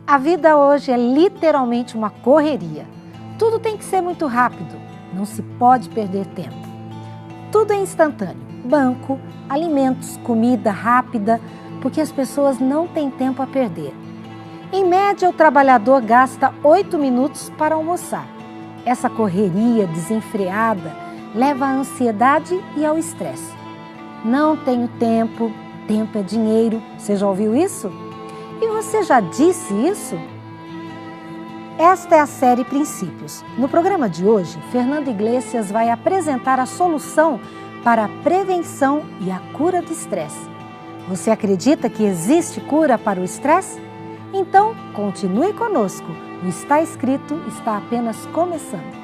A vida hoje é literalmente uma correria. Tudo tem que ser muito rápido, não se pode perder tempo. Tudo é instantâneo, banco, alimentos, comida rápida, porque as pessoas não têm tempo a perder. Em média, o trabalhador gasta 8 minutos para almoçar. Essa correria desenfreada leva à ansiedade e ao estresse. Não tenho tempo, tempo é dinheiro. Você já ouviu isso? E você já disse isso? Esta é a série Princípios. No programa de hoje, Fernando Iglesias vai apresentar a solução para a prevenção e a cura do estresse. Você acredita que existe cura para o estresse? Então, continue conosco. O Está Escrito está apenas começando.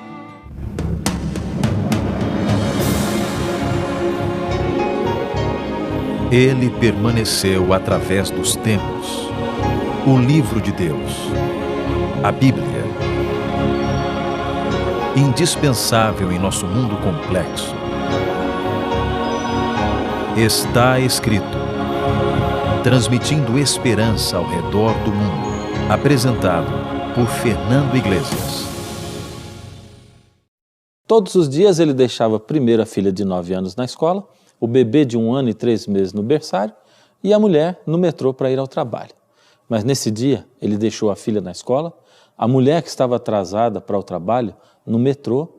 Ele permaneceu através dos tempos. O livro de Deus, a Bíblia. Indispensável em nosso mundo complexo. Está escrito. Transmitindo esperança ao redor do mundo. Apresentado por Fernando Iglesias. Todos os dias ele deixava primeiro a filha de 9 anos na escola, o bebê de 1 ano e 3 meses no berçário e a mulher no metrô para ir ao trabalho. Mas nesse dia ele deixou a filha na escola, a mulher que estava atrasada para o trabalho no metrô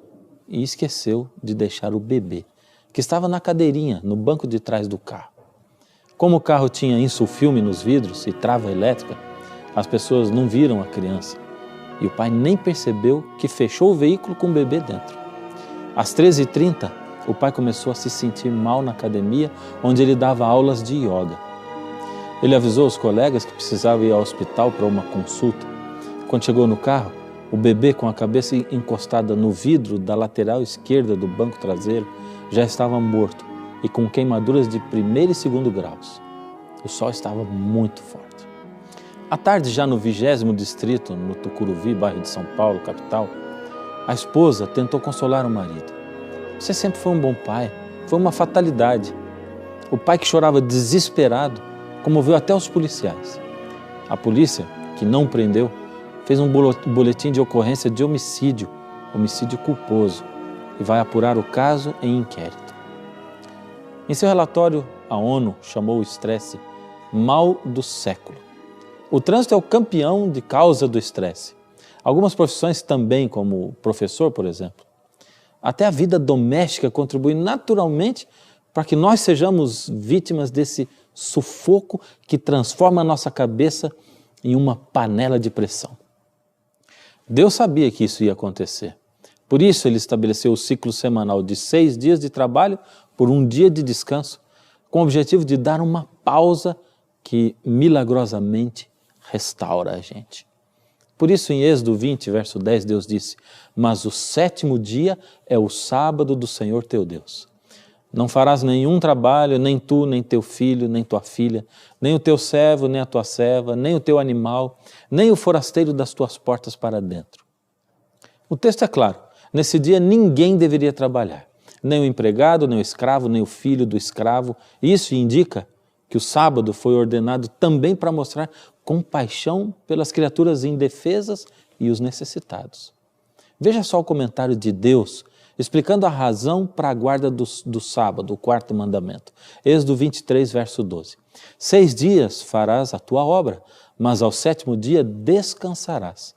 e esqueceu de deixar o bebê, que estava na cadeirinha, no banco de trás do carro. Como o carro tinha insulfilme nos vidros e trava elétrica, as pessoas não viram a criança e o pai nem percebeu que fechou o veículo com o bebê dentro. Às 13h30, o pai começou a se sentir mal na academia, onde ele dava aulas de yoga. Ele avisou os colegas que precisava ir ao hospital para uma consulta. Quando chegou no carro, o bebê com a cabeça encostada no vidro da lateral esquerda do banco traseiro já estava morto e com queimaduras de 1º e 2º graus. O sol estava muito forte. À tarde, já no 20º distrito, no Tucuruvi, bairro de São Paulo, capital, a esposa tentou consolar o marido. Você sempre foi um bom pai, foi uma fatalidade. O pai, que chorava desesperado, comoveu até os policiais. A polícia, que não prendeu, fez um boletim de ocorrência de homicídio culposo, e vai apurar o caso em inquérito. Em seu relatório, a ONU chamou o estresse mal do século. O trânsito é o campeão de causa do estresse. Algumas profissões também, como professor, por exemplo. Até a vida doméstica contribui naturalmente para que nós sejamos vítimas desse sufoco que transforma a nossa cabeça em uma panela de pressão. Deus sabia que isso ia acontecer. Por isso, Ele estabeleceu o ciclo semanal de 6 dias de trabalho por 1 dia de descanso, com o objetivo de dar uma pausa que milagrosamente restaura a gente. Por isso, em Êxodo 20, verso 10, Deus disse: mas o 7º dia é o sábado do Senhor teu Deus. Não farás nenhum trabalho, nem tu, nem teu filho, nem tua filha, nem o teu servo, nem a tua serva, nem o teu animal, nem o forasteiro das tuas portas para dentro. O texto é claro, nesse dia ninguém deveria trabalhar, nem o empregado, nem o escravo, nem o filho do escravo. Isso indica que o sábado foi ordenado também para mostrar compaixão pelas criaturas indefesas e os necessitados. Veja só o comentário de Deus explicando a razão para a guarda do sábado, o 4º mandamento. Êxodo 23, verso 12. 6 dias farás a tua obra, mas ao 7º dia descansarás,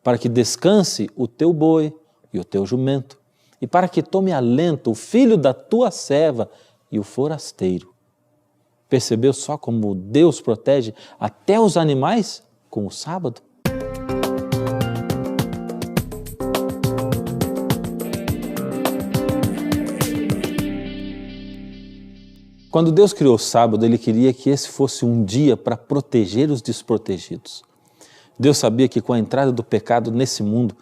para que descanse o teu boi e o teu jumento, e para que tome alento o filho da tua serva e o forasteiro. Percebeu só como Deus protege até os animais com o sábado? Quando Deus criou o sábado, Ele queria que esse fosse um dia para proteger os desprotegidos. Deus sabia que com a entrada do pecado nesse mundo,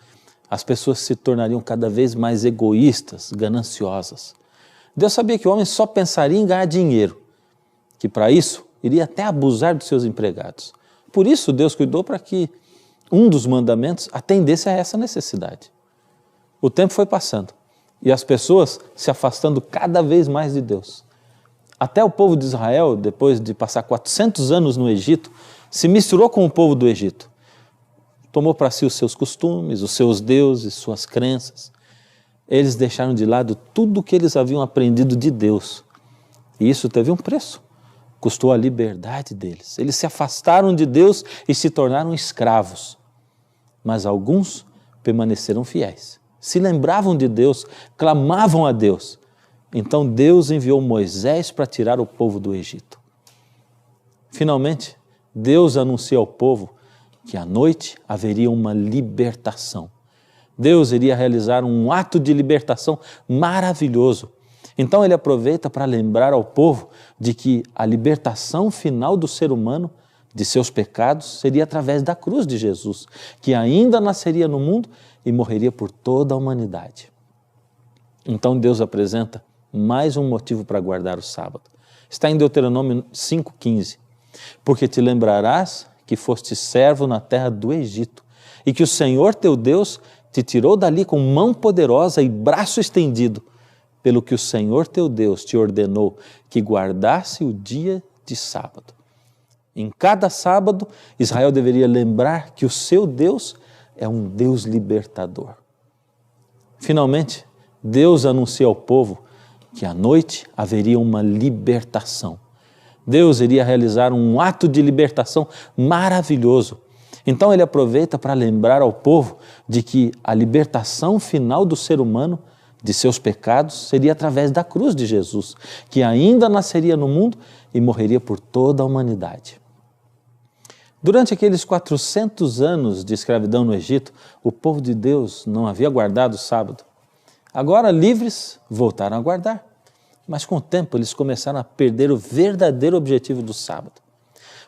as pessoas se tornariam cada vez mais egoístas, gananciosas. Deus sabia que o homem só pensaria em ganhar dinheiro, que para isso iria até abusar dos seus empregados. Por isso Deus cuidou para que um dos mandamentos atendesse a essa necessidade. O tempo foi passando e as pessoas se afastando cada vez mais de Deus. Até o povo de Israel, depois de passar 400 anos no Egito, se misturou com o povo do Egito. tomou para si os seus costumes, os seus deuses, suas crenças. Eles deixaram de lado tudo o que eles haviam aprendido de Deus. E isso teve um preço, custou a liberdade deles. Eles se afastaram de Deus e se tornaram escravos. Mas alguns permaneceram fiéis, se lembravam de Deus, clamavam a Deus. Então Deus enviou Moisés para tirar o povo do Egito. Finalmente, Deus anuncia ao povo que à noite haveria uma libertação. Deus iria realizar um ato de libertação maravilhoso. Então ele aproveita para lembrar ao povo de que a libertação final do ser humano de seus pecados seria através da cruz de Jesus, que ainda nasceria no mundo e morreria por toda a humanidade. Então Deus apresenta mais um motivo para guardar o sábado. Está em Deuteronômio 5,15. Porque te lembrarás que foste servo na terra do Egito e que o Senhor teu Deus te tirou dali com mão poderosa e braço estendido, pelo que o Senhor teu Deus te ordenou que guardasse o dia de sábado. Em cada sábado, Israel deveria lembrar que o seu Deus é um Deus libertador. Finalmente, Deus anuncia ao povo que à noite haveria uma libertação. Deus iria realizar um ato de libertação maravilhoso. Então ele aproveita para lembrar ao povo de que a libertação final do ser humano de seus pecados seria através da cruz de Jesus, que ainda nasceria no mundo e morreria por toda a humanidade. Durante aqueles 400 anos de escravidão no Egito, o povo de Deus não havia guardado o sábado. Agora, livres, voltaram a guardar. Mas com o tempo eles começaram a perder o verdadeiro objetivo do sábado.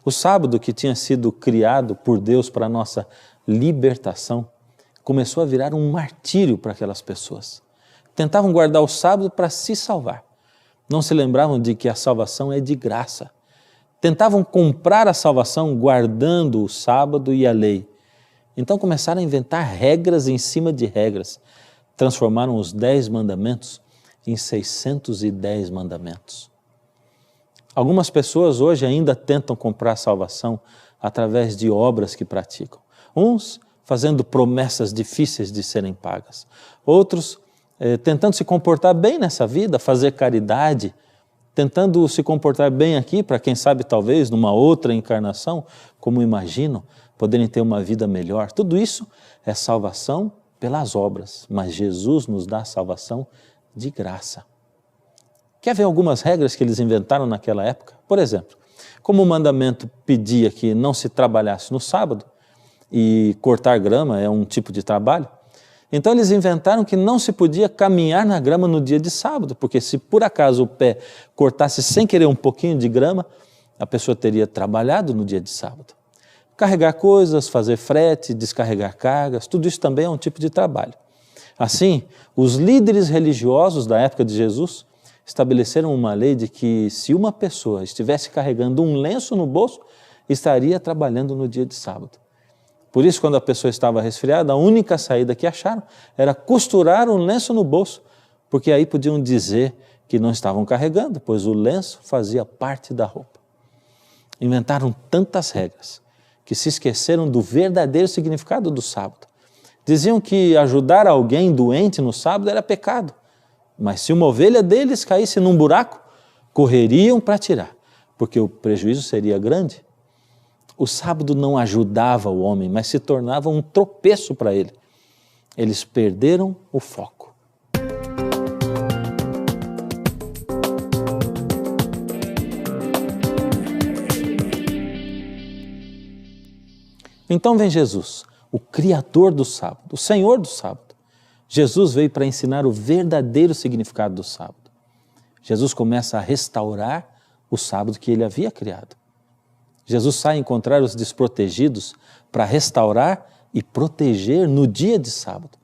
O sábado, que tinha sido criado por Deus para a nossa libertação, começou a virar um martírio para aquelas pessoas. Tentavam guardar o sábado para se salvar. Não se lembravam de que a salvação é de graça. Tentavam comprar a salvação guardando o sábado e a lei. Então começaram a inventar regras em cima de regras. Transformaram os 10 mandamentos em 610 mandamentos. Algumas pessoas hoje ainda tentam comprar salvação através de obras que praticam. Uns fazendo promessas difíceis de serem pagas. Outros tentando se comportar bem nessa vida, fazer caridade, tentando se comportar bem aqui para quem sabe talvez numa outra encarnação, como imaginam, poderem ter uma vida melhor. Tudo isso é salvação pelas obras, mas Jesus nos dá a salvação de graça. Quer ver algumas regras que eles inventaram naquela época? Por exemplo, como o mandamento pedia que não se trabalhasse no sábado, e cortar grama é um tipo de trabalho, então eles inventaram que não se podia caminhar na grama no dia de sábado, porque se por acaso o pé cortasse sem querer um pouquinho de grama, a pessoa teria trabalhado no dia de sábado. Carregar coisas, fazer frete, descarregar cargas, tudo isso também é um tipo de trabalho. Assim, os líderes religiosos da época de Jesus estabeleceram uma lei de que se uma pessoa estivesse carregando um lenço no bolso, estaria trabalhando no dia de sábado. Por isso, quando a pessoa estava resfriada, a única saída que acharam era costurar um lenço no bolso, porque aí podiam dizer que não estavam carregando, pois o lenço fazia parte da roupa. Inventaram tantas regras que se esqueceram do verdadeiro significado do sábado. Diziam que ajudar alguém doente no sábado era pecado, mas se uma ovelha deles caísse num buraco, correriam para tirar, porque o prejuízo seria grande. O sábado não ajudava o homem, mas se tornava um tropeço para ele. Eles perderam o foco. Então vem Jesus, o Criador do sábado, o Senhor do sábado. Jesus veio para ensinar o verdadeiro significado do sábado. Jesus começa a restaurar o sábado que ele havia criado. Jesus sai encontrar os desprotegidos para restaurar e proteger no dia de sábado.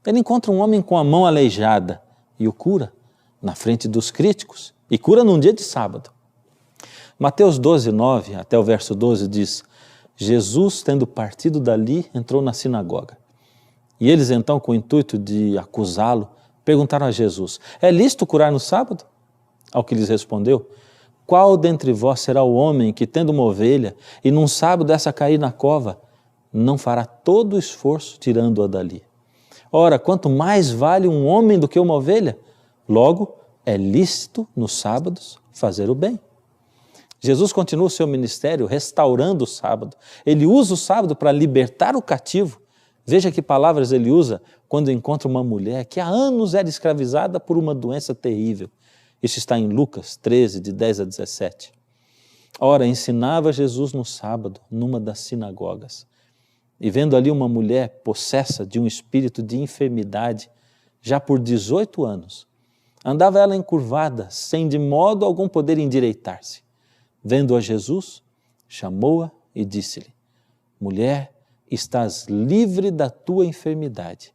Ele encontra um homem com a mão aleijada e o cura na frente dos críticos e cura num dia de sábado. Mateus 12, 9 até o verso 12 diz: Jesus, tendo partido dali, entrou na sinagoga. E eles então, com o intuito de acusá-lo, perguntaram a Jesus: é lícito curar no sábado? Ao que lhes respondeu: qual dentre vós será o homem que, tendo uma ovelha, e num sábado essa cair na cova, não fará todo o esforço tirando-a dali. Ora, quanto mais vale um homem do que uma ovelha? Logo, é lícito nos sábados fazer o bem. Jesus continua o seu ministério restaurando o sábado. Ele usa o sábado para libertar o cativo. Veja que palavras ele usa quando encontra uma mulher que há anos era escravizada por uma doença terrível. Isso está em Lucas 13, de 10 a 17. Ora, ensinava Jesus no sábado, numa das sinagogas. E vendo ali uma mulher possessa de um espírito de enfermidade, já por 18 anos, andava ela encurvada, sem de modo algum poder endireitar-se. Vendo a Jesus, chamou-a e disse-lhe: mulher, estás livre da tua enfermidade.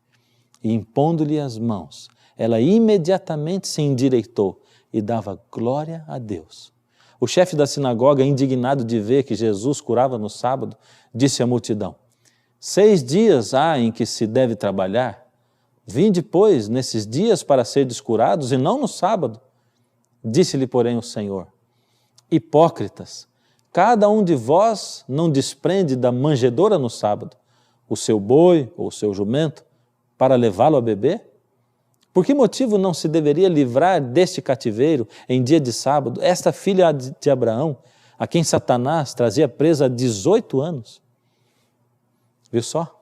E impondo-lhe as mãos, ela imediatamente se endireitou e dava glória a Deus. O chefe da sinagoga, indignado de ver que Jesus curava no sábado, disse à multidão: 6 dias há em que se deve trabalhar. Vinde, pois, nesses dias para serdes curados e não no sábado. Disse-lhe, porém, o Senhor: hipócritas, cada um de vós não desprende da manjedoura no sábado o seu boi ou o seu jumento para levá-lo a beber? Por que motivo não se deveria livrar deste cativeiro em dia de sábado esta filha de Abraão, a quem Satanás trazia presa há 18 anos? Viu só?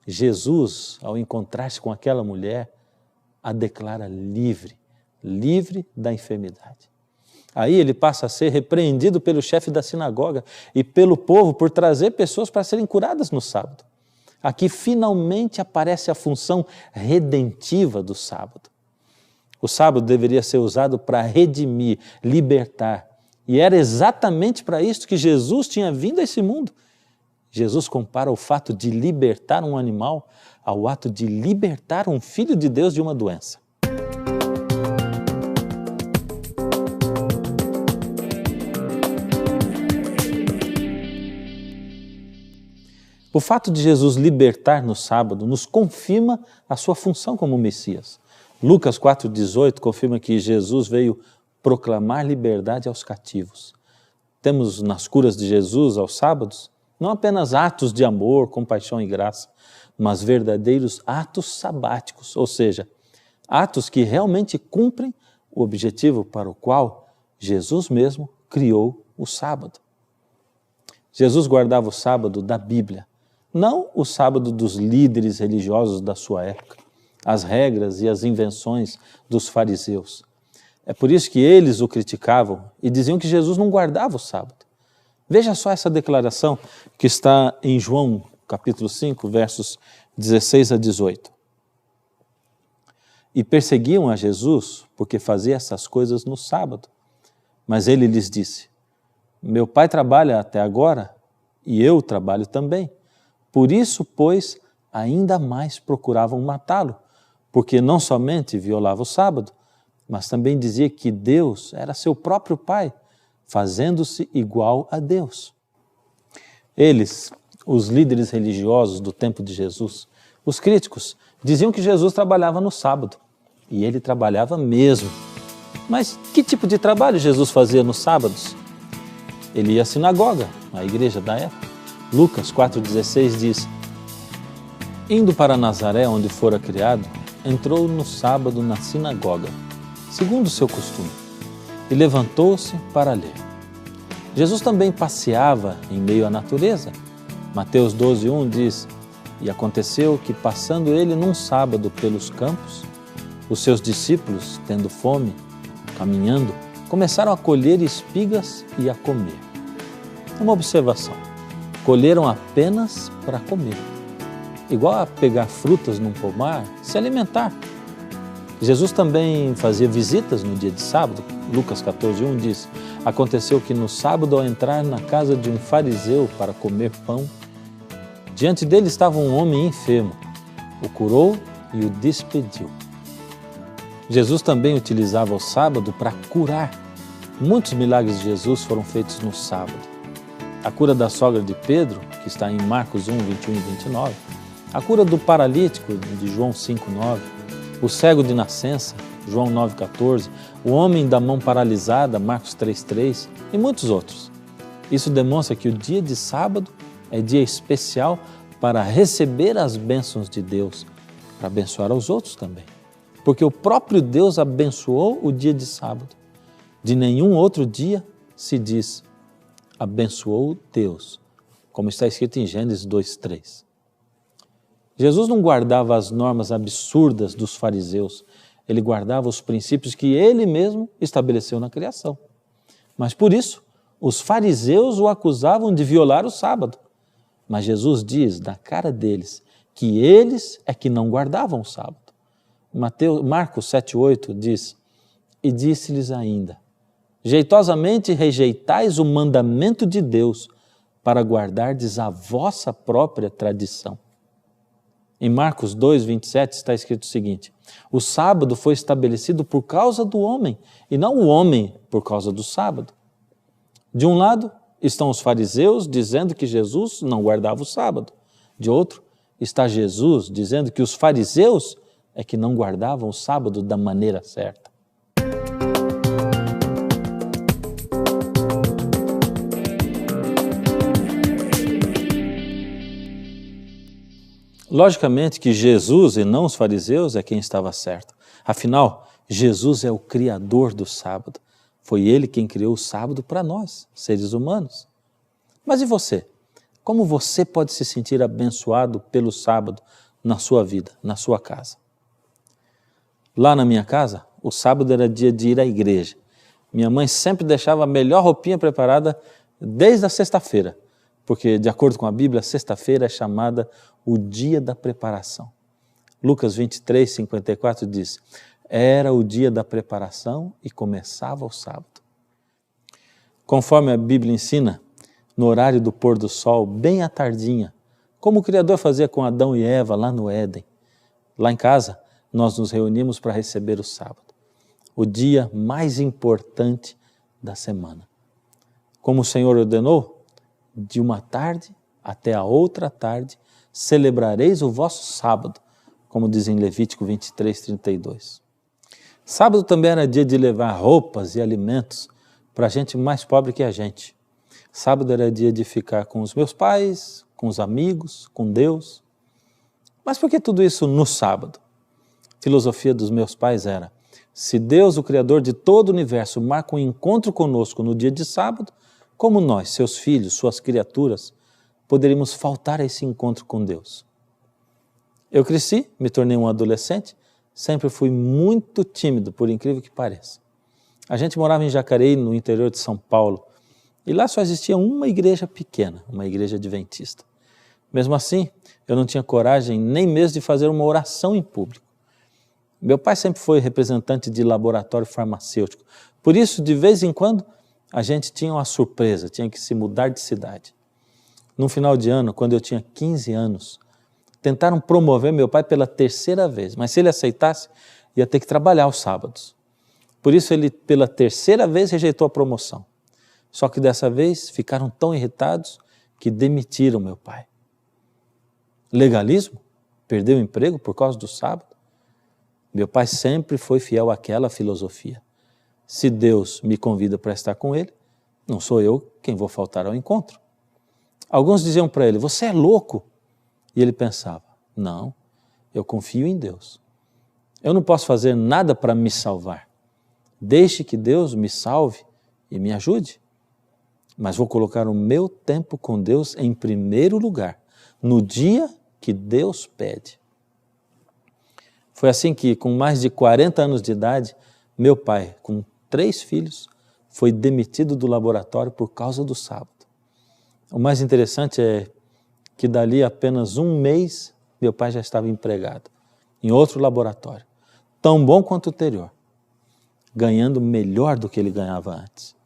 Jesus, ao encontrar-se com aquela mulher, a declara livre, livre da enfermidade. Aí ele passa a ser repreendido pelo chefe da sinagoga e pelo povo por trazer pessoas para serem curadas no sábado. Aqui finalmente aparece a função redentiva do sábado. O sábado deveria ser usado para redimir, libertar. E era exatamente para isso que Jesus tinha vindo a esse mundo. Jesus compara o fato de libertar um animal ao ato de libertar um filho de Deus de uma doença. O fato de Jesus libertar no sábado nos confirma a sua função como Messias. Lucas 4,18 confirma que Jesus veio proclamar liberdade aos cativos. Temos nas curas de Jesus aos sábados não apenas atos de amor, compaixão e graça, mas verdadeiros atos sabáticos, ou seja, atos que realmente cumprem o objetivo para o qual Jesus mesmo criou o sábado. Jesus guardava o sábado da Bíblia, não o sábado dos líderes religiosos da sua época, as regras e as invenções dos fariseus. É por isso que eles o criticavam e diziam que Jesus não guardava o sábado. Veja só essa declaração que está em João, capítulo 5, versos 16 a 18. E perseguiam a Jesus porque fazia essas coisas no sábado. Mas ele lhes disse: meu pai trabalha até agora e eu trabalho também. Por isso, pois, ainda mais procuravam matá-lo, porque não somente violava o sábado, mas também dizia que Deus era seu próprio pai, fazendo-se igual a Deus. Eles, os líderes religiosos do tempo de Jesus, os críticos, diziam que Jesus trabalhava no sábado, e ele trabalhava mesmo. Mas que tipo de trabalho Jesus fazia nos sábados? Ele ia à sinagoga, à igreja da época. Lucas 4,16 diz: indo para Nazaré, onde fora criado, entrou no sábado na sinagoga, segundo o seu costume, e levantou-se para ler. Jesus também passeava em meio à natureza. Mateus 12,1 diz: e aconteceu que, passando ele num sábado pelos campos, os seus discípulos, tendo fome, caminhando, começaram a colher espigas e a comer. Uma observação: colheram apenas para comer. Igual a pegar frutas num pomar, se alimentar. Jesus também fazia visitas no dia de sábado. Lucas 14,1 diz: aconteceu que no sábado, ao entrar na casa de um fariseu para comer pão, diante dele estava um homem enfermo. O curou e o despediu. Jesus também utilizava o sábado para curar. Muitos milagres de Jesus foram feitos no sábado. A cura da sogra de Pedro, que está em Marcos 1, 21 e 29. A cura do paralítico, de João 5, 9. O cego de nascença, João 9, 14. O homem da mão paralisada, Marcos 3, 3. E muitos outros. Isso demonstra que o dia de sábado é dia especial para receber as bênçãos de Deus, para abençoar aos outros também. Porque o próprio Deus abençoou o dia de sábado. De nenhum outro dia se diz, abençoou Deus, como está escrito em Gênesis 2:3. Jesus não guardava as normas absurdas dos fariseus, ele guardava os princípios que ele mesmo estabeleceu na criação. Mas por isso, os fariseus o acusavam de violar o sábado. Mas Jesus diz, na cara deles, que eles é que não guardavam o sábado. Marcos 7:8 diz, e disse-lhes ainda, jeitosamente rejeitais o mandamento de Deus para guardardes a vossa própria tradição. Em Marcos 2:27 está escrito o seguinte, o sábado foi estabelecido por causa do homem e não o homem por causa do sábado. De um lado estão os fariseus dizendo que Jesus não guardava o sábado. De outro está Jesus dizendo que os fariseus é que não guardavam o sábado da maneira certa. Logicamente que Jesus e não os fariseus é quem estava certo. Afinal, Jesus é o Criador do sábado. Foi Ele quem criou o sábado para nós, seres humanos. Mas e você? Como você pode se sentir abençoado pelo sábado na sua vida, na sua casa? Lá na minha casa, o sábado era dia de ir à igreja. Minha mãe sempre deixava a melhor roupinha preparada desde a sexta-feira, porque, de acordo com a Bíblia, a sexta-feira é chamada o dia da preparação. Lucas 23:54 diz, era o dia da preparação e começava o sábado. Conforme a Bíblia ensina, no horário do pôr do sol, bem à tardinha, como o Criador fazia com Adão e Eva lá no Éden. Lá em casa, nós nos reunimos para receber o sábado, o dia mais importante da semana. Como o Senhor ordenou, de uma tarde até a outra tarde, celebrareis o vosso sábado, como diz em Levítico 23:32. Sábado também era dia de levar roupas e alimentos para a gente mais pobre que a gente. Sábado era dia de ficar com os meus pais, com os amigos, com Deus. Mas por que tudo isso no sábado? A filosofia dos meus pais era, se Deus, o Criador de todo o universo, marca um encontro conosco no dia de sábado, como nós, seus filhos, suas criaturas, poderíamos faltar a esse encontro com Deus. Eu cresci, me tornei um adolescente, sempre fui muito tímido, por incrível que pareça. A gente morava em Jacareí, no interior de São Paulo, e lá só existia uma igreja pequena, uma igreja adventista. Mesmo assim, eu não tinha coragem nem mesmo de fazer uma oração em público. Meu pai sempre foi representante de laboratório farmacêutico, por isso, de vez em quando, a gente tinha uma surpresa, tinha que se mudar de cidade. No final de ano, quando eu tinha 15 anos, tentaram promover meu pai pela terceira vez, mas se ele aceitasse, ia ter que trabalhar aos sábados. Por isso ele, pela terceira vez, rejeitou a promoção. Só que dessa vez ficaram tão irritados que demitiram meu pai. Legalismo? Perdeu o emprego por causa do sábado? Meu pai sempre foi fiel àquela filosofia. Se Deus me convida para estar com Ele, não sou eu quem vou faltar ao encontro. Alguns diziam para ele, você é louco. E ele pensava, não, eu confio em Deus. Eu não posso fazer nada para me salvar. Deixe que Deus me salve e me ajude. Mas vou colocar o meu tempo com Deus em primeiro lugar, no dia que Deus pede. Foi assim que, com mais de 40 anos de idade, meu pai, com 3 filhos, foi demitido do laboratório por causa do sábado. O mais interessante é que dali apenas um mês, meu pai já estava empregado em outro laboratório, tão bom quanto o anterior, ganhando melhor do que ele ganhava antes.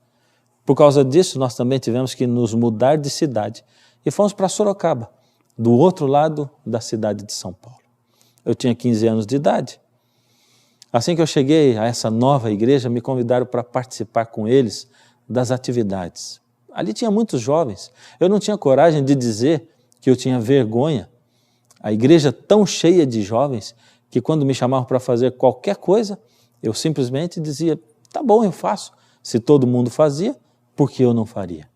Por causa disso, nós também tivemos que nos mudar de cidade e fomos para Sorocaba, do outro lado da cidade de São Paulo. Eu tinha 15 anos de idade. Assim que eu cheguei a essa nova igreja, me convidaram para participar com eles das atividades. Ali tinha muitos jovens. Eu não tinha coragem de dizer que eu tinha vergonha. A igreja tão cheia de jovens que quando me chamavam para fazer qualquer coisa, eu simplesmente dizia, tá bom, eu faço. Se todo mundo fazia, por que eu não faria?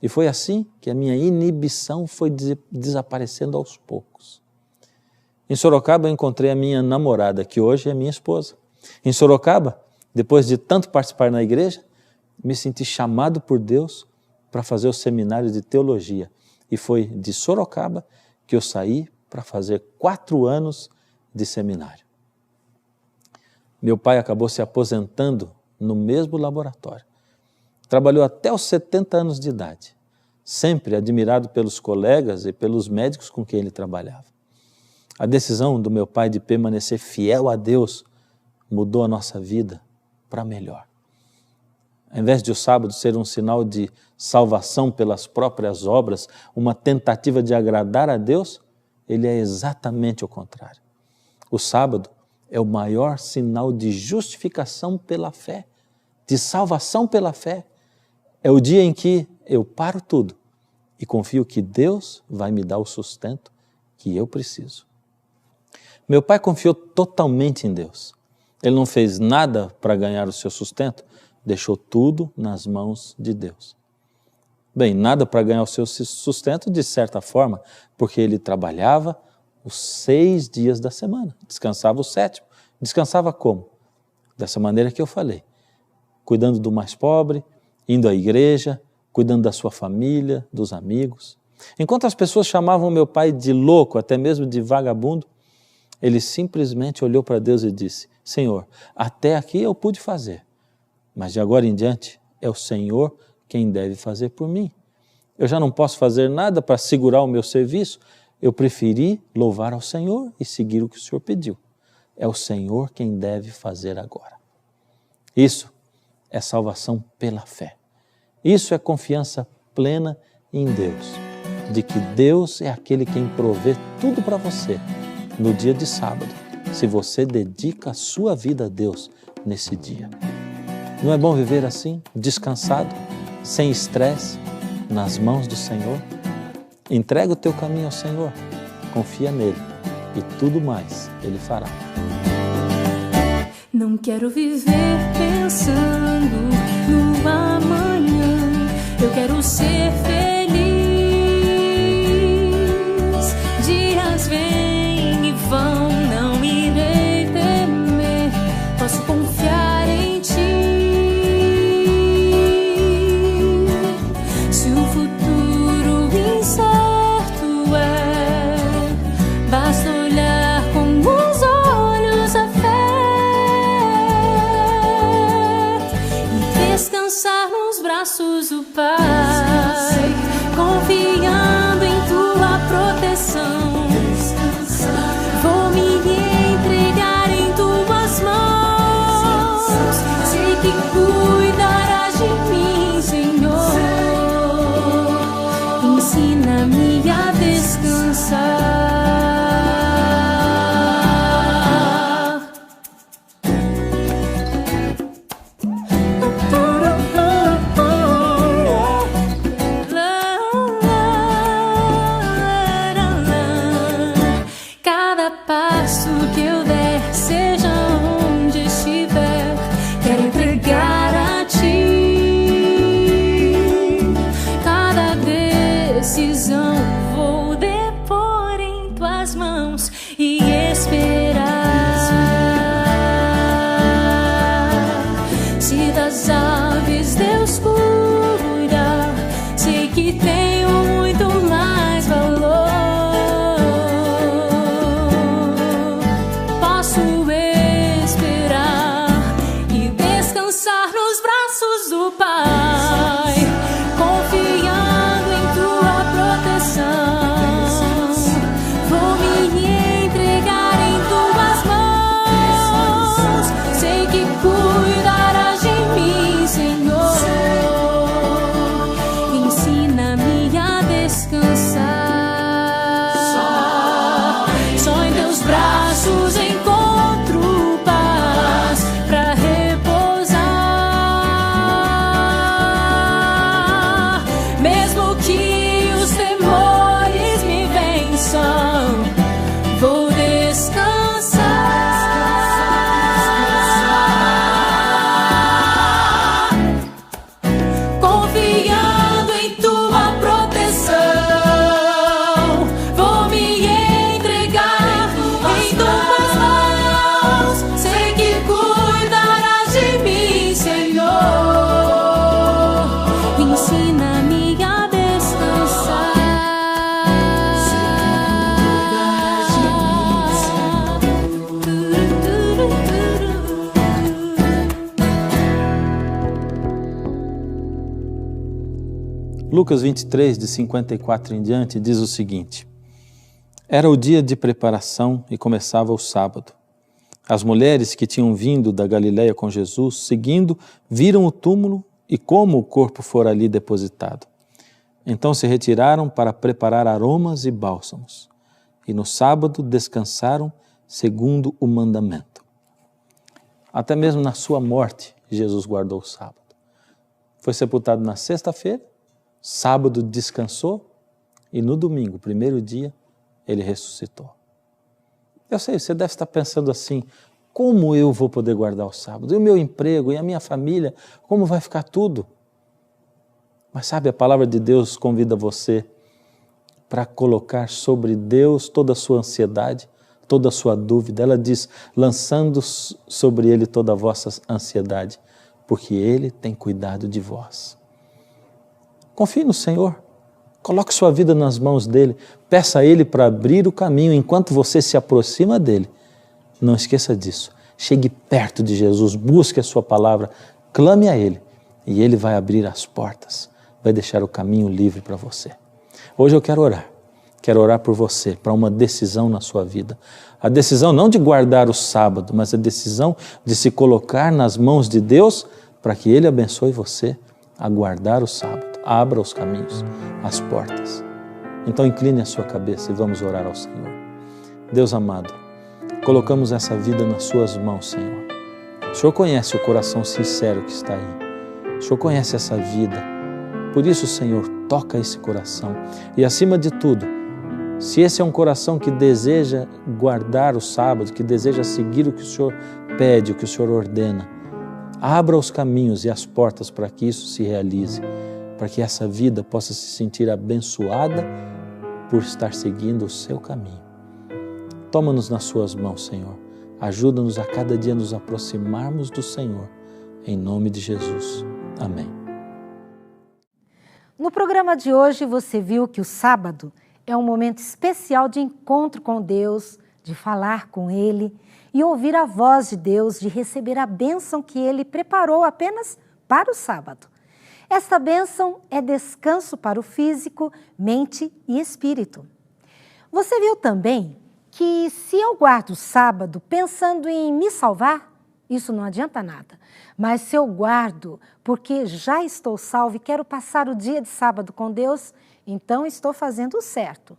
E foi assim que a minha inibição foi desaparecendo aos poucos. Em Sorocaba eu encontrei a minha namorada, que hoje é minha esposa. Em Sorocaba, depois de tanto participar na igreja, me senti chamado por Deus para fazer o seminário de teologia. E foi de Sorocaba que eu saí para fazer 4 anos de seminário. Meu pai acabou se aposentando no mesmo laboratório. Trabalhou até os 70 anos de idade, sempre admirado pelos colegas e pelos médicos com quem ele trabalhava. A decisão do meu pai de permanecer fiel a Deus mudou a nossa vida para melhor. Ao invés de o sábado ser um sinal de salvação pelas próprias obras, uma tentativa de agradar a Deus, ele é exatamente o contrário. O sábado é o maior sinal de justificação pela fé, de salvação pela fé. É o dia em que eu paro tudo e confio que Deus vai me dar o sustento que eu preciso. Meu pai confiou totalmente em Deus. Ele não fez nada para ganhar o seu sustento, deixou tudo nas mãos de Deus. Bem, nada para ganhar o seu sustento de certa forma, porque ele trabalhava os 6 dias da semana, descansava o 7º. Descansava como? Dessa maneira que eu falei, cuidando do mais pobre, indo à igreja, cuidando da sua família, dos amigos. Enquanto as pessoas chamavam meu pai de louco, até mesmo de vagabundo, ele simplesmente olhou para Deus e disse: Senhor, até aqui eu pude fazer, mas de agora em diante é o Senhor quem deve fazer por mim. Eu já não posso fazer nada para segurar o meu serviço, eu preferi louvar ao Senhor e seguir o que o Senhor pediu. É o Senhor quem deve fazer agora. Isso é salvação pela fé. Isso é confiança plena em Deus, de que Deus é aquele quem provê tudo para você no dia de sábado, se você dedica a sua vida a Deus nesse dia. Não é bom viver assim, descansado, sem estresse, nas mãos do Senhor? Entrega o teu caminho ao Senhor, confia nele e tudo mais Ele fará. Não quero viver pensando no amanhã, eu quero ser feliz. Dias vêm e vão, não irei temer, posso confiar em Ti. Se o futuro incerto é, basta olhar com os olhos a fé e descansar nos braços do Pai, confiando em Tua proteção. Vou me entregar em Tuas mãos, sei que cuidarás de mim, Senhor. Ensina-me a descansar. Cada passo que eu der, seja onde estiver, quero entregar a Ti. Cada decisão vou depor Lucas 23, de 54 em diante, diz o seguinte: Era o dia de preparação e começava o sábado. As mulheres que tinham vindo da Galiléia com Jesus, seguindo, viram o túmulo e como o corpo fora ali depositado. Então se retiraram para preparar aromas e bálsamos. E no sábado descansaram segundo o mandamento. Até mesmo na sua morte, Jesus guardou o sábado. Foi sepultado na sexta-feira, sábado descansou e no domingo, primeiro dia, ele ressuscitou. Eu sei, você deve estar pensando assim: como eu vou poder guardar o sábado? E o meu emprego, e a minha família, como vai ficar tudo? Mas sabe, a palavra de Deus convida você para colocar sobre Deus toda a sua ansiedade, toda a sua dúvida. Ela diz: lançando sobre Ele toda a vossa ansiedade, porque Ele tem cuidado de vós. Confie no Senhor, coloque sua vida nas mãos dEle, peça a Ele para abrir o caminho enquanto você se aproxima dEle. Não esqueça disso, chegue perto de Jesus, busque a sua palavra, clame a Ele e Ele vai abrir as portas, vai deixar o caminho livre para você. Hoje eu quero orar por você, para uma decisão na sua vida. A decisão não de guardar o sábado, mas a decisão de se colocar nas mãos de Deus para que Ele abençoe você a guardar o sábado. Abra os caminhos, as portas. Então incline a sua cabeça e vamos orar ao Senhor. Deus amado, colocamos essa vida nas suas mãos, Senhor. O Senhor conhece o coração sincero que está aí. O Senhor conhece essa vida. Por isso, Senhor, toca esse coração. E acima de tudo, se esse é um coração que deseja guardar o sábado, que deseja seguir o que o Senhor pede, o que o Senhor ordena, abra os caminhos e as portas para que isso se realize, para que essa vida possa se sentir abençoada por estar seguindo o seu caminho. Toma-nos nas suas mãos, Senhor. Ajuda-nos a cada dia nos aproximarmos do Senhor. Em nome de Jesus. Amém. No programa de hoje você viu que o sábado é um momento especial de encontro com Deus, de falar com Ele e ouvir a voz de Deus, de receber a bênção que Ele preparou apenas para o sábado. Esta bênção é descanso para o físico, mente e espírito. Você viu também que se eu guardo o sábado pensando em me salvar, isso não adianta nada. Mas se eu guardo porque já estou salvo e quero passar o dia de sábado com Deus, então estou fazendo o certo.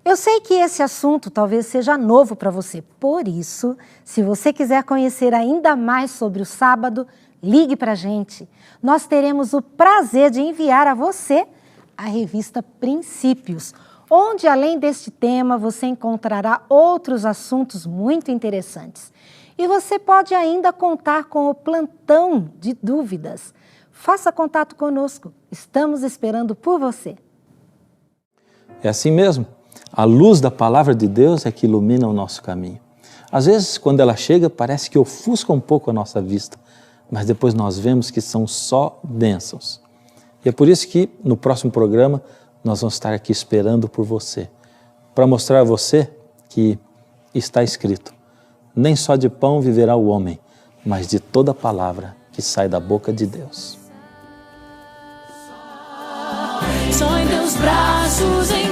Eu sei que esse assunto talvez seja novo para você. Por isso, se você quiser conhecer ainda mais sobre o sábado, ligue para a gente. Nós teremos o prazer de enviar a você a revista Princípios, onde além deste tema você encontrará outros assuntos muito interessantes. E você pode ainda contar com o plantão de dúvidas. Faça contato conosco, estamos esperando por você. É assim mesmo, a luz da palavra de Deus é que ilumina o nosso caminho. Às vezes, quando ela chega, parece que ofusca um pouco a nossa vista, mas depois nós vemos que são só bênçãos. E é por isso que no próximo programa nós vamos estar aqui esperando por você, para mostrar a você que está escrito: nem só de pão viverá o homem, mas de toda palavra que sai da boca de Deus. Só em teus braços, em